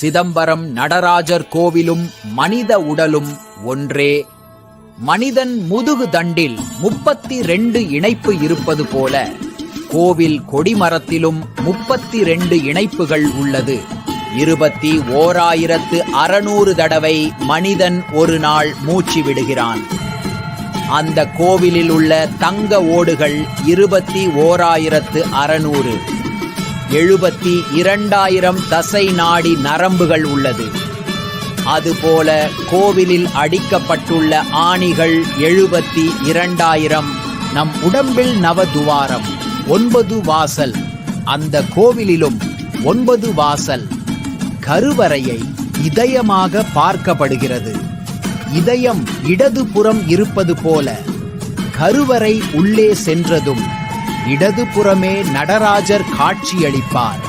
சிதம்பரம் நடராஜர் கோவிலும் மனித உடலும் ஒன்றே. மனிதன் முதுகு தண்டில் 32 இணைப்பு இருப்பது போல கோவில் கொடிமரத்திலும் 32 இணைப்புகள் உள்ளது. 21,600 தடவை மனிதன் ஒரு நாள் மூச்சு விடுகிறான். அந்த கோவிலில் உள்ள தங்க ஓடுகள் 21,600. 72,000 தசை நாடி நரம்புகள் உள்ளது. அதுபோல கோவிலில் அடிக்கப்பட்டுள்ள ஆணிகள் 72,000. நம் உடம்பில் நவதுவாரம், 9 வாசல். அந்த கோவிலிலும் 9 வாசல். கருவறையை இதயமாக பார்க்கப்படுகிறது. இதயம் இடதுபுறம் இருப்பது போல கருவறை உள்ளே சென்றதும் இடதுபுறமே நடராஜர் காட்சியளிப்பார்.